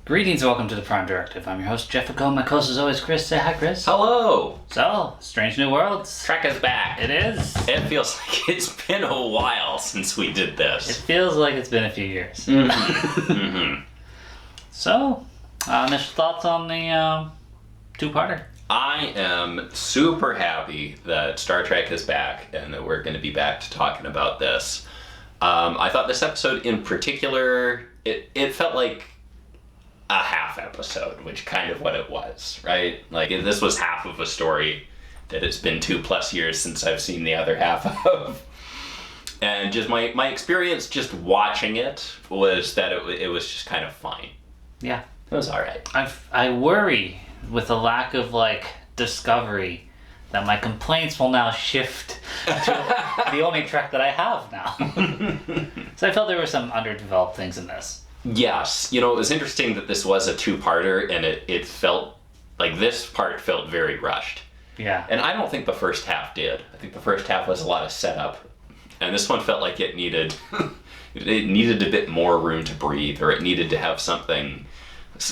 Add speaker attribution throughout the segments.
Speaker 1: Greetings, welcome to the Prime Directive. I'm your host, Jeff McComb. My co-host is always Chris. Say hi, Chris.
Speaker 2: Hello!
Speaker 1: So, Strange New Worlds.
Speaker 2: Trek is back.
Speaker 1: It is.
Speaker 2: It feels like it's been a while since we did
Speaker 1: It
Speaker 2: this.
Speaker 1: feels like it's been a few years. So, initial thoughts on the two-parter?
Speaker 2: I am super happy that Star Trek is back and that we're going to be back to talking about this. I thought this episode in particular, it felt like a half episode, which kind of what it was, right? Like, this was half of a story that it's been 2+ years since I've seen the other half of. And just my experience just watching it was that it was just kind of fine.
Speaker 1: Yeah.
Speaker 2: It was alright.
Speaker 1: I worry with the lack of, discovery that my complaints will now shift to the only Trek that I have now. So I felt there were some underdeveloped things in this.
Speaker 2: Yes, it was interesting that this was a two-parter, and it felt like this part felt very rushed.
Speaker 1: Yeah.
Speaker 2: And I don't think the first half did. I think the first half was a lot of setup, and this one felt like it needed a bit more room to breathe, or it needed to have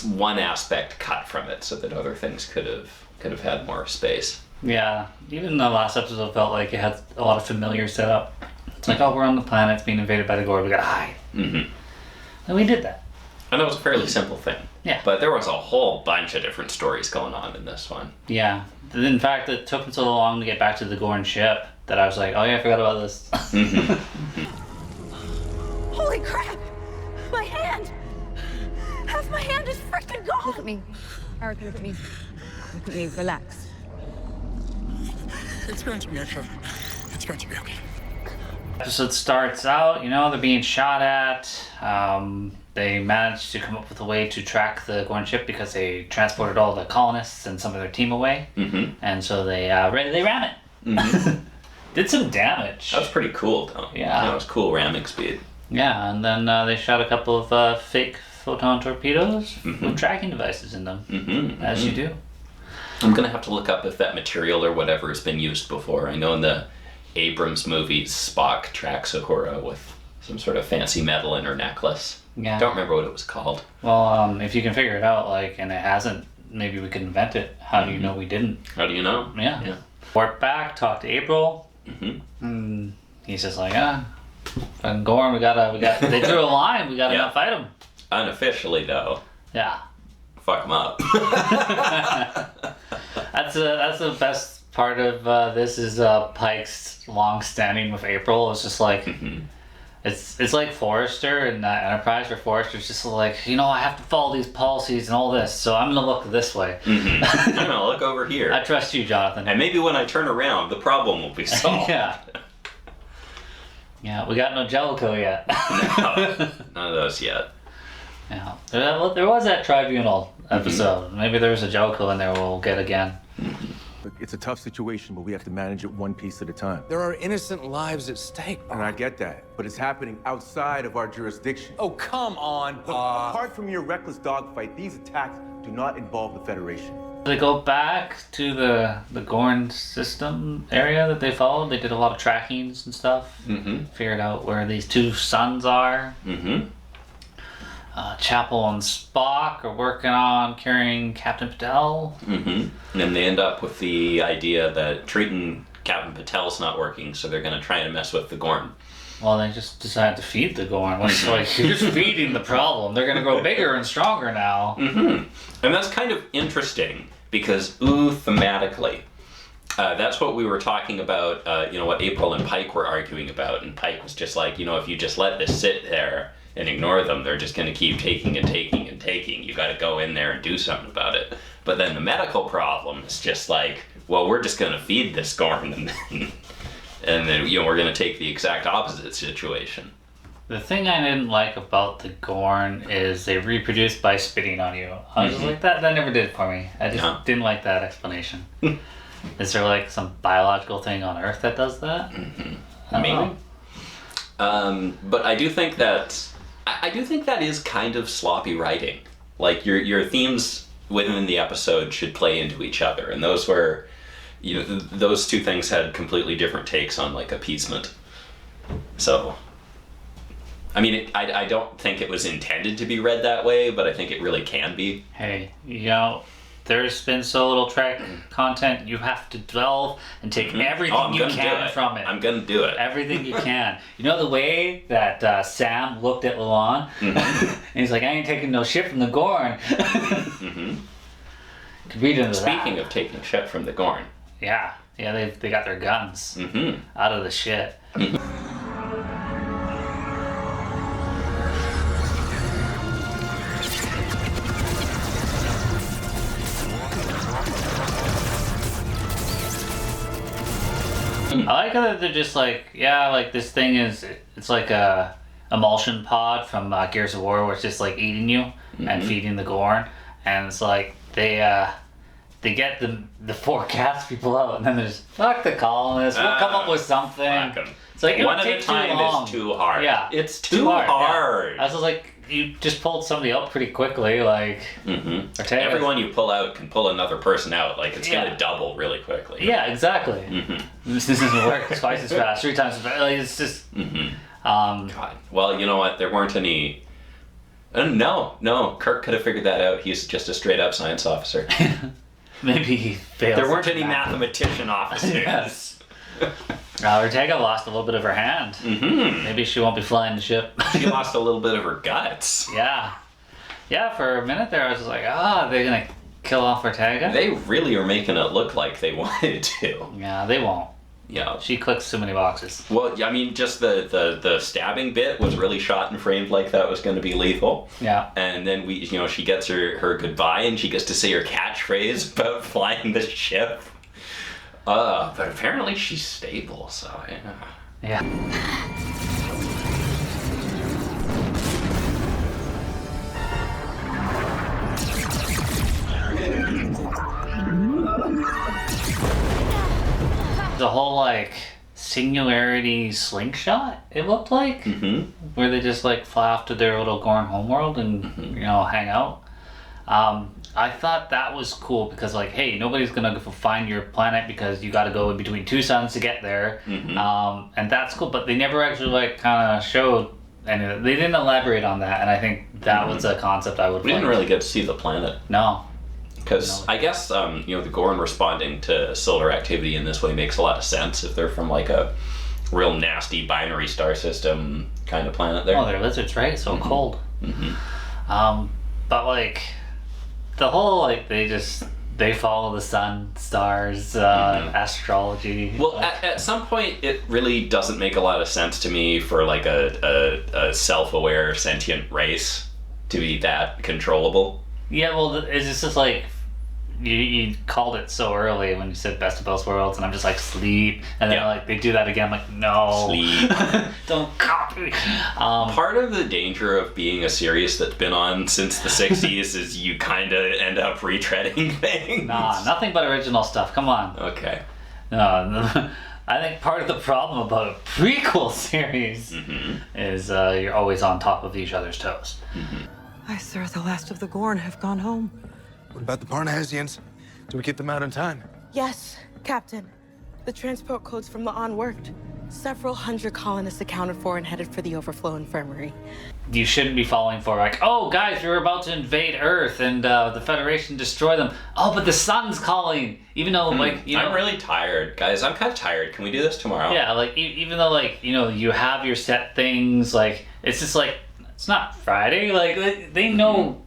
Speaker 2: one aspect cut from it so that other things could have had more space.
Speaker 1: Yeah, even the last episode felt like it had a lot of familiar setup. It's like, oh, we're on the planet, it's being invaded by the Gorn, we gotta hide.
Speaker 2: Mm-hmm.
Speaker 1: And we did that.
Speaker 2: And that was a fairly simple thing.
Speaker 1: Yeah.
Speaker 2: But there was a whole bunch of different stories going on in this one.
Speaker 1: Yeah. In fact, it took them so long to get back to the Gorn ship that I was like, oh yeah, I forgot about this.
Speaker 2: Mm-hmm.
Speaker 3: Holy crap! My hand! Half my hand is freaking gone!
Speaker 4: Look at me. Erica, look at me. Look at me. Relax.
Speaker 5: It's going to be okay. It's going to be okay.
Speaker 1: Episode starts out, they're being shot at. They managed to come up with a way to track the Gorn ship because they transported all the colonists and some of their team away.
Speaker 2: Mm-hmm.
Speaker 1: And so they ram it.
Speaker 2: Mm-hmm.
Speaker 1: Did some damage.
Speaker 2: That was pretty cool, though.
Speaker 1: Yeah.
Speaker 2: That was cool ramming speed.
Speaker 1: Yeah, and then they shot a couple of fake photon torpedoes with tracking devices in them, as you do.
Speaker 2: I'm going to have to look up if that material or whatever has been used before. I know in the Abrams movies, Spock tracks Uhura with some sort of fancy metal in her necklace.
Speaker 1: Yeah.
Speaker 2: I don't remember what it was called.
Speaker 1: Well, if you can figure it out, and it hasn't, maybe we could invent it. How do you know we didn't?
Speaker 2: How do you know?
Speaker 1: Yeah. Warp back, talk to April.
Speaker 2: Mm-hmm.
Speaker 1: And he's just like, and Gorn, we got. They drew a line. We gotta fight them.
Speaker 2: Unofficially, though.
Speaker 1: Yeah.
Speaker 2: Fuck them up.
Speaker 1: That's the best part of this is Pike's long standing with April. It's just like it's like Forrester in Enterprise, where Forrester's just like, I have to follow these policies and all this, so I'm gonna look this way.
Speaker 2: I'm gonna look over here.
Speaker 1: I trust you, Jonathan.
Speaker 2: And maybe when I turn around, the problem will be solved.
Speaker 1: Yeah, we got no Jellicoe yet.
Speaker 2: No, none of those yet.
Speaker 1: Yeah, there was that tribunal episode. Maybe there's a Jellicoe in there we'll get again.
Speaker 6: Look, it's a tough situation, but we have to manage it one piece at a time.
Speaker 5: There are innocent lives at stake.
Speaker 6: And I get that, but it's happening outside of our jurisdiction.
Speaker 5: Oh, come on,
Speaker 6: Look, apart from your reckless dogfight, these attacks do not involve the Federation.
Speaker 1: They go back to the Gorn system area that they followed. They did a lot of trackings and stuff. Figured out where these two suns are. Chapel and Spock are working on carrying Captain Batel.
Speaker 2: And then they end up with the idea that treating Captain Patel's not working, so they're going to try and mess with the Gorn.
Speaker 1: Well, they just decided to feed the Gorn. It's like, you're just feeding the problem. They're going to grow bigger and stronger now.
Speaker 2: And that's kind of interesting, because, thematically, that's what we were talking about, what April and Pike were arguing about, and Pike was just like, if you just let this sit there and ignore them, they're just going to keep taking and taking and taking. You got to go in there and do something about it. But then the medical problem is just like, well, we're just going to feed this Gorn, and then we're going to take the exact opposite situation.
Speaker 1: The thing I didn't like about the Gorn is they reproduce by spitting on you. I was just like, that never did it for me. I just didn't like that explanation. Is there some biological thing on Earth that does that?
Speaker 2: Maybe. But I do think that is kind of sloppy writing. Like your themes within the episode should play into each other, and those were, those two things had completely different takes on appeasement. So I mean, I don't think it was intended to be read that way, but I think it really can be.
Speaker 1: Hey, there's been so little Trek content, you have to delve and take everything you can from it.
Speaker 2: I'm gonna do it.
Speaker 1: Everything you can. The way that Sam looked at Lalonde, and he's like, I ain't taking no shit from the Gorn. Could read into
Speaker 2: Speaking of taking shit from the Gorn.
Speaker 1: Yeah, they got their guns out of the shit. I like how they're just like, this thing it's like a emulsion pod from Gears of War where it's just like eating you and feeding the Gorn, and it's like they get the forecast people out, and then there's fuck the colonists, we'll come up with something. It's like
Speaker 2: one at a time is too hard.
Speaker 1: Yeah,
Speaker 2: it's too hard.
Speaker 1: Yeah. I was like, you just pulled somebody out pretty quickly, like. Ortegas.
Speaker 2: Everyone you pull out can pull another person out. Like it's gonna double really quickly.
Speaker 1: Yeah, exactly. This doesn't work twice as fast, 3 times as fast. Like, it's just.
Speaker 2: God. Well, you know what? There weren't any. No. Kirk could have figured that out. He's just a straight up science officer.
Speaker 1: Maybe he failed.
Speaker 2: There weren't any mathematician officers.
Speaker 1: Yes. Ortega lost a little bit of her hand. Maybe she won't be flying the ship.
Speaker 2: She lost a little bit of her guts.
Speaker 1: Yeah, for a minute there I was just like, they're gonna kill off Ortega?
Speaker 2: They really are making it look like they wanted to.
Speaker 1: Yeah, they won't.
Speaker 2: Yeah.
Speaker 1: She clicks too many boxes.
Speaker 2: Well, I mean, just the stabbing bit was really shot and framed like that was going to be lethal.
Speaker 1: Yeah.
Speaker 2: And then she gets her goodbye and she gets to say her catchphrase about flying the ship. But apparently she's stable, so yeah. The whole singularity slingshot, it looked like, where they just fly off to their little Gorn homeworld and hang out. I thought that was cool because hey, nobody's gonna find your planet because you got to go in between 2 suns to get there, and that's cool. But they never actually kind of showed, and they didn't elaborate on that. And I think that was a concept I would. We didn't really get to see the planet.
Speaker 1: No.
Speaker 2: Because I guess the Gorn responding to solar activity in this way makes a lot of sense if they're from a real nasty binary star system kind of planet there.
Speaker 1: Oh, they're lizards, right? So cold. But the whole they follow the sun, stars, astrology.
Speaker 2: Well, at some point it really doesn't make a lot of sense to me for a self-aware sentient race to be that controllable.
Speaker 1: Yeah, well, it's just you called it so early when you said best of both worlds, and I'm just sleep, and then they do that again. I'm like, no,
Speaker 2: sleep.
Speaker 1: Don't copy.
Speaker 2: Part of the danger of being a series that's been on since the 60s is you kind of end up retreading things.
Speaker 1: Nah, nothing but original stuff. Come on.
Speaker 2: Okay.
Speaker 1: No, I think part of the problem about a prequel series is you're always on top of each other's toes.
Speaker 7: I, sir, the last of the Gorn have gone home.
Speaker 5: What about the Parnassians? Do we get them out in time?
Speaker 8: Yes, Captain. The transport codes from La'an worked. Several hundred colonists accounted for and headed for the overflow infirmary.
Speaker 1: You shouldn't be falling for oh guys, you're about to invade Earth and the Federation destroy them. Oh, but the sun's calling. Even though I'm
Speaker 2: really tired, guys. I'm kind of tired. Can we do this tomorrow?
Speaker 1: Yeah, even though you have your set things, it's just it's not Friday. They know,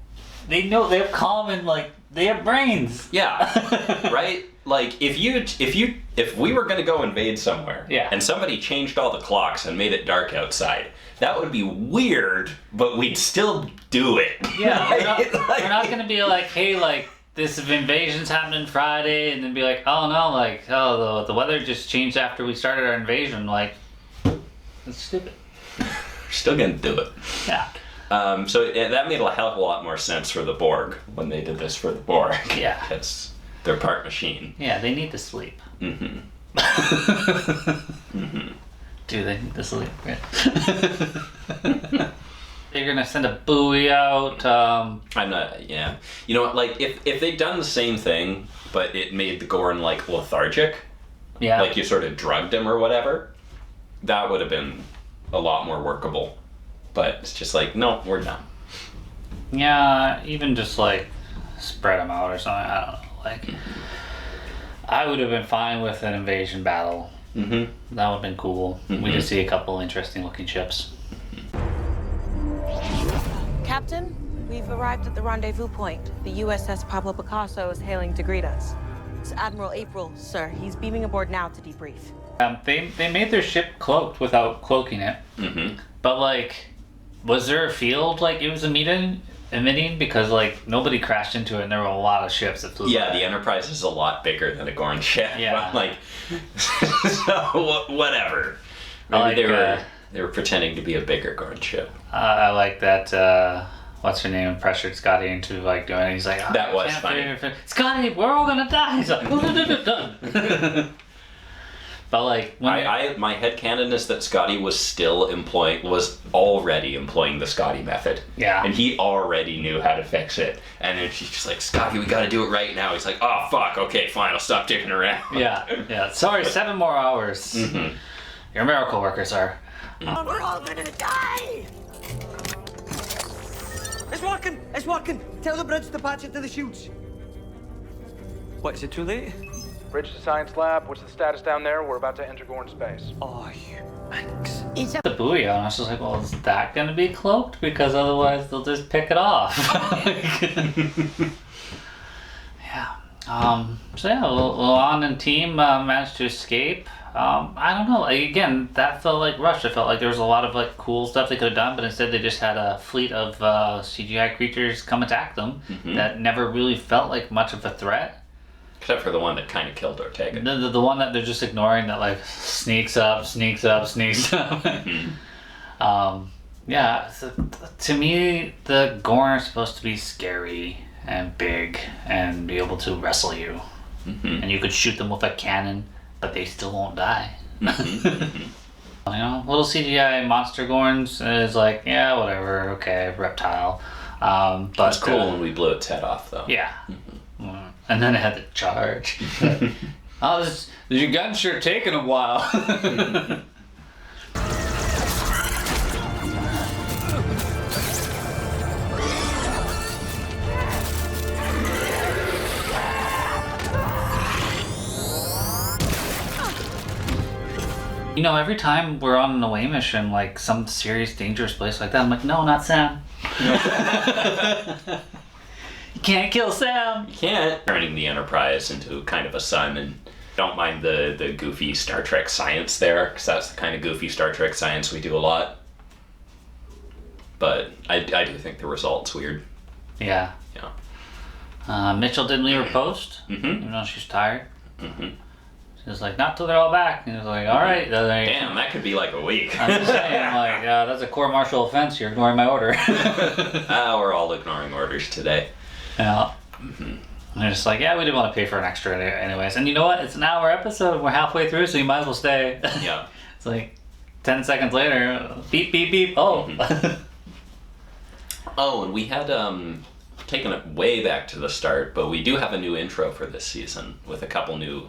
Speaker 1: they have common they have brains.
Speaker 2: Yeah, right. If we were gonna go invade somewhere, and somebody changed all the clocks and made it dark outside, that would be weird, but we'd still do it.
Speaker 1: Yeah, we're not gonna be hey, this invasion's happening Friday, and then be oh no, the weather just changed after we started our invasion. That's stupid.
Speaker 2: We're still gonna do it.
Speaker 1: Yeah.
Speaker 2: So that made a hell of a lot more sense for the Borg when they did this for the Borg.
Speaker 1: Yeah.
Speaker 2: Because they're part machine.
Speaker 1: Yeah, they need to sleep. Do they need to sleep? Yeah. They're gonna send a buoy out.
Speaker 2: I'm not. Yeah. You know what? If they'd done the same thing, but it made the Gorn lethargic.
Speaker 1: Yeah.
Speaker 2: You sort of drugged him or whatever. That would have been a lot more workable. But it's just like, no, we're done.
Speaker 1: Yeah, even just like spread them out or something. I don't know. Like, I would have been fine with an invasion battle.
Speaker 2: Mm-hmm.
Speaker 1: That would have been cool.
Speaker 2: Mm-hmm.
Speaker 1: We could see a couple interesting looking ships.
Speaker 8: Captain, we've arrived at the rendezvous point. The USS Pablo Picasso is hailing to greet us. It's Admiral April, sir. He's beaming aboard now to debrief.
Speaker 1: They made their ship cloaked without cloaking it.
Speaker 2: Mm-hmm.
Speaker 1: But like, was there a field like it was emitting? Because like nobody crashed into it and there were a lot of ships that flew by.
Speaker 2: Yeah, the Enterprise is a lot bigger than a Gorn ship.
Speaker 1: Yeah.
Speaker 2: But, like, so whatever. Maybe they were pretending to be a bigger Gorn ship.
Speaker 1: I like that. What's her name? Pressured Scotty into like doing it. He's like, oh,
Speaker 2: That was funny.
Speaker 1: Scotty, we're all gonna die. He's like, done. But like, when
Speaker 2: my headcanon is that Scotty was already employing the Scotty method.
Speaker 1: Yeah.
Speaker 2: And he already knew how to fix it. And then she's just like, Scotty, we gotta do it right now. He's like, oh fuck, okay, fine, I'll stop dicking around.
Speaker 1: yeah. Sorry, 7 more hours.
Speaker 2: Mm-hmm.
Speaker 1: Your miracle workers are.
Speaker 3: Oh, we're all gonna die!
Speaker 9: It's working! Tell the bridge to patch it to the chutes. What, is it too late?
Speaker 10: Bridge to Science Lab. What's the status down there? We're about to enter Gorn space.
Speaker 9: Oh, you thanks.
Speaker 1: The buoy on. I was just like, well, is that gonna be cloaked? Because otherwise they'll just pick it off. Yeah. So yeah, Luan and team managed to escape. I don't know. Like, again, that felt like rushed. It felt like there was a lot of like cool stuff they could have done, but instead they just had a fleet of CGI creatures come attack them that never really felt like much of a threat.
Speaker 2: Except for the one that kind of killed Ortega.
Speaker 1: The one that they're just ignoring that like sneaks up. Yeah, so to me, the Gorn are supposed to be scary and big and be able to wrestle you. And you could shoot them with a cannon, but they still won't die. You know, little CGI monster Gorns is like, yeah, whatever, okay, reptile. But
Speaker 2: it's cool when we blew its head off, though.
Speaker 1: Yeah. And then it had to charge. Your gun's sure taking a while. You know, every time we're on an away mission, like some serious dangerous place like that, I'm like, no, not Sam. You can't kill Sam.
Speaker 2: You can't. Turning the Enterprise into kind of a sun, and don't mind the goofy Star Trek science there, because that's the kind of goofy Star Trek science we do a lot. But I do think the result's weird.
Speaker 1: Yeah.
Speaker 2: Yeah.
Speaker 1: Mitchell didn't leave her post, even though she's tired. She was like, not till they're all back. And he was like, all right.
Speaker 2: Damn, that could be like a week.
Speaker 1: I'm just saying, like, that's a court-martial offense. You're ignoring my order.
Speaker 2: We're all ignoring orders today.
Speaker 1: Yeah. And they're just like, yeah, we didn't want to pay for an extra anyways. And you know what? It's an hour episode. We're halfway through, so you might as well stay.
Speaker 2: Yeah.
Speaker 1: It's like 10 seconds later, beep, beep, beep. Oh.
Speaker 2: Oh, and we had taken it way back to the start, but we do have a new intro for this season with a couple new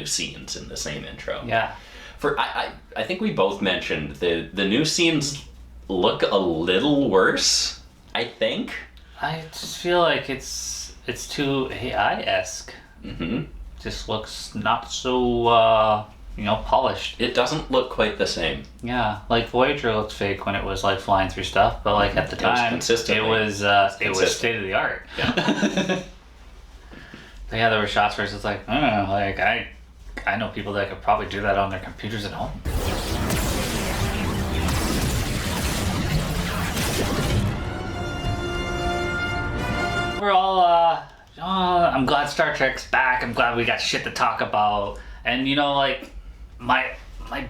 Speaker 2: scenes in the same intro.
Speaker 1: Yeah.
Speaker 2: I think we both mentioned the new scenes look a little worse, I think.
Speaker 1: I just feel like it's too AI-esque. Just looks not so polished.
Speaker 2: It doesn't look quite the same.
Speaker 1: Yeah, like Voyager looked fake when it was like flying through stuff, but like at the time it was state of the art.
Speaker 2: Yeah.
Speaker 1: But yeah, there were shots where it's just like, I don't know, like I know people that could probably do that on their computers at home. We're all I'm glad Star Trek's back. I'm glad we got shit to talk about. And you know, like my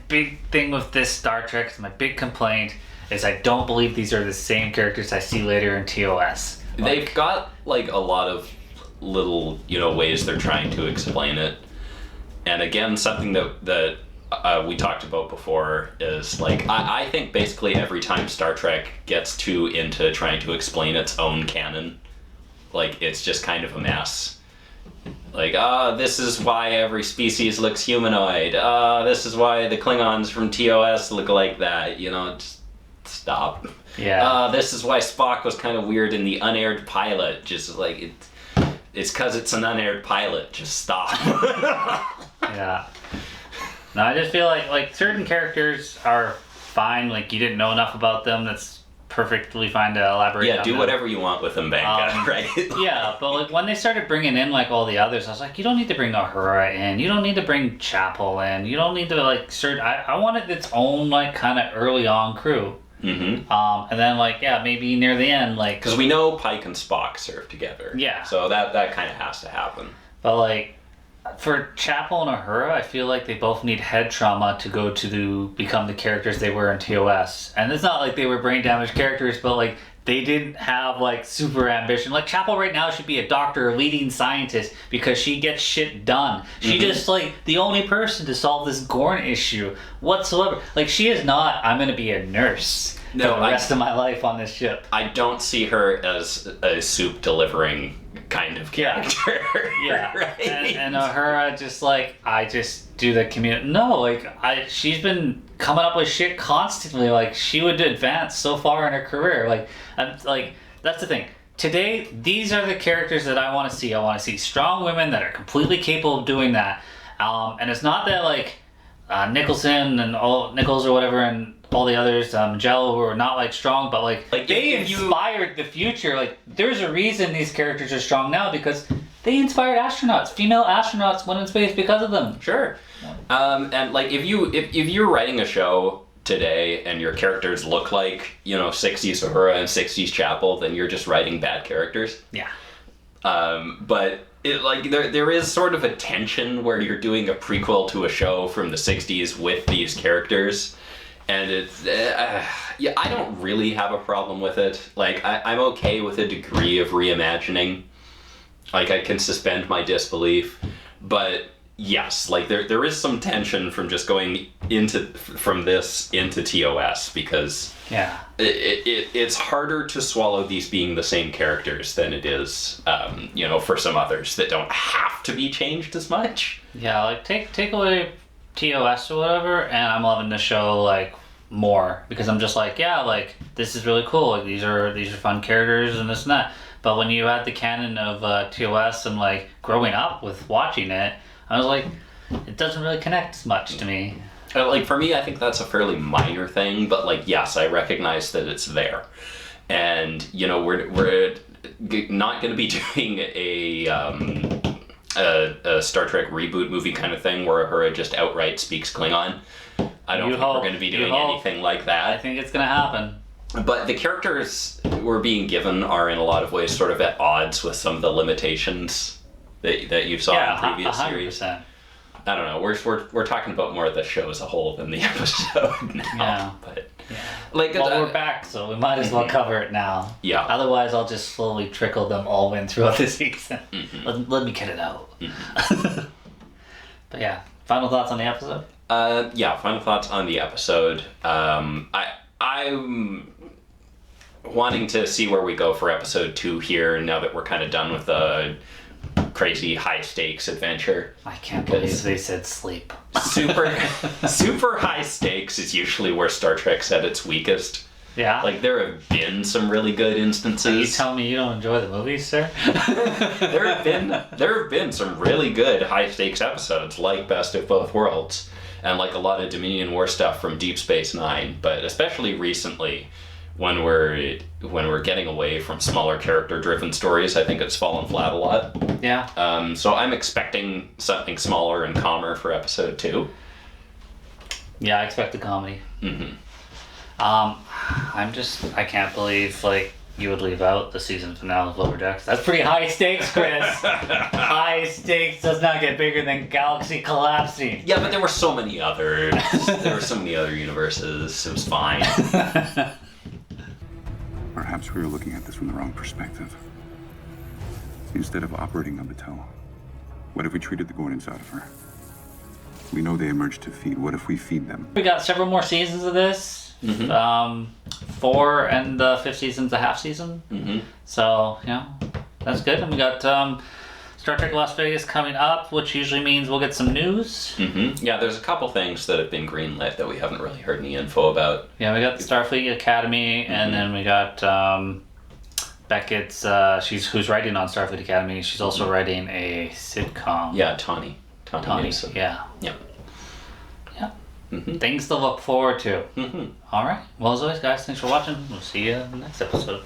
Speaker 1: big thing with this Star Trek, my big complaint is I don't believe these are the same characters I see later in TOS.
Speaker 2: They've got like a lot of little, ways they're trying to explain it. And again, something that we talked about before is like, I think basically every time Star Trek gets too into trying to explain its own canon, like it's just kind of a mess. Like, this is why every species looks humanoid. This is why the Klingons from TOS look like that. stop.
Speaker 1: Yeah.
Speaker 2: This is why Spock was kind of weird in the unaired pilot. Just like it's because it's an unaired pilot. Just stop.
Speaker 1: Yeah. No, I just feel like certain characters are fine. Like you didn't know enough about them. That's perfectly fine to elaborate.
Speaker 2: Yeah,
Speaker 1: on
Speaker 2: do
Speaker 1: them.
Speaker 2: whatever you want with them, Banka, right?
Speaker 1: Yeah, but like when they started bringing in like all the others, I was like, you don't need to bring Uhura in. You don't need to bring Chapel in. You don't need to like I wanted its own like kind of early on crew.
Speaker 2: Mm-hmm.
Speaker 1: And then like maybe near the end like
Speaker 2: because we know Pike and Spock serve together.
Speaker 1: Yeah.
Speaker 2: So that kind of has to happen.
Speaker 1: But like for Chapel and Uhura, I feel like they both need head trauma to go to become the characters they were in TOS. And it's not like they were brain damaged characters, but like they didn't have like super ambition. Like Chapel right now should be a doctor, a leading scientist, because she gets shit done. She just like the only person to solve this Gorn issue whatsoever. Like she is not, I'm gonna be a nurse for the rest of my life on this ship.
Speaker 2: I don't see her as a soup delivering kind of character.
Speaker 1: Yeah.
Speaker 2: Right?
Speaker 1: And Uhura just like, I just do the commute. No, like she's been coming up with shit constantly. Like she would advance so far in her career. Like that's the thing. Today, these are the characters that I want to see. I want to see strong women that are completely capable of doing that. And it's not that like Nicholson and all Nichols or whatever and all the others, Jello, who are not like strong, but like they inspired the future. Like there's a reason these characters are strong now because they inspired astronauts. Female astronauts went in space because of them.
Speaker 2: Sure. And like if you're writing a show today and your characters look like 60s Uhura and 60s Chapel, then you're just writing bad characters.
Speaker 1: Yeah.
Speaker 2: But it like there is sort of a tension where you're doing a prequel to a show from the 60s with these characters. And it's, I don't really have a problem with it. Like, I'm okay with a degree of reimagining. Like, I can suspend my disbelief. But, yes, like, there is some tension from just going from this into TOS, because it's harder to swallow these being the same characters than it is, for some others that don't have to be changed as much.
Speaker 1: Yeah, like, take away TOS or whatever, and I'm loving the show like more because I'm just like, yeah, like this is really cool. Like these are fun characters and this and that. But when you add the canon of TOS and like growing up with watching it, I was like, it doesn't really connect as much to me.
Speaker 2: Like for me, I think that's a fairly minor thing, but like yes, I recognize that it's there, and we're not going to be doing a Star Trek reboot movie kind of thing where Uhura just outright speaks Klingon. I don't think we're going to be doing anything like that.
Speaker 1: I think it's going to happen.
Speaker 2: But the characters we're being given are in a lot of ways sort of at odds with some of the limitations that you saw in previous
Speaker 1: 100%.
Speaker 2: series. I don't know. We're talking about more of the show as a whole than the episode now.
Speaker 1: Yeah.
Speaker 2: But
Speaker 1: like, well, we're back, so we might as well cover it now.
Speaker 2: Yeah.
Speaker 1: Otherwise, I'll just slowly trickle them all in throughout the season. Let me get it out. But yeah, final thoughts on the episode?
Speaker 2: Final thoughts on the episode. I'm wanting to see where we go for episode 2 here now that we're kind of done with the crazy high stakes adventure.
Speaker 1: I can't believe they said sleep.
Speaker 2: Super high stakes is usually where Star Trek's at its weakest.
Speaker 1: Yeah.
Speaker 2: Like there have been some really good instances.
Speaker 1: Are you telling me you don't enjoy the movies, sir?
Speaker 2: There have been some really good high stakes episodes like Best of Both Worlds and like a lot of Dominion War stuff from Deep Space Nine, but especially recently when we're getting away from smaller character driven stories, I think it's fallen flat a lot.
Speaker 1: Yeah.
Speaker 2: So I'm expecting something smaller and calmer for episode 2.
Speaker 1: Yeah, I expect a comedy. I can't believe like you would leave out the season finale of Lower Decks. That's pretty high stakes, Chris. High stakes does not get bigger than galaxy collapsing.
Speaker 2: Yeah, but there were so many others. There were so many other universes. It was fine.
Speaker 11: Perhaps we were looking at this from the wrong perspective. Instead of operating on Batel, what if we treated the Gorn inside of her? We know they emerged to feed. What if we feed them?
Speaker 1: We got several more seasons of this. 4 and the 5th season's a half season. So, that's good. And we got Star Star Trek Las Vegas coming up, which usually means we'll get some news.
Speaker 2: Mm-hmm. Yeah, there's a couple things that have been greenlit that we haven't really heard any info about.
Speaker 1: Yeah, we got the Starfleet Academy, and then we got Beckett's. Who's writing on Starfleet Academy. She's also writing a sitcom.
Speaker 2: Yeah, Tawny. Tawny.
Speaker 1: Yeah.
Speaker 2: Yeah.
Speaker 1: Yeah.
Speaker 2: Mm-hmm.
Speaker 1: Things to look forward to.
Speaker 2: Mm-hmm.
Speaker 1: All right. Well, as always, guys, thanks for watching. We'll see you in the next episode.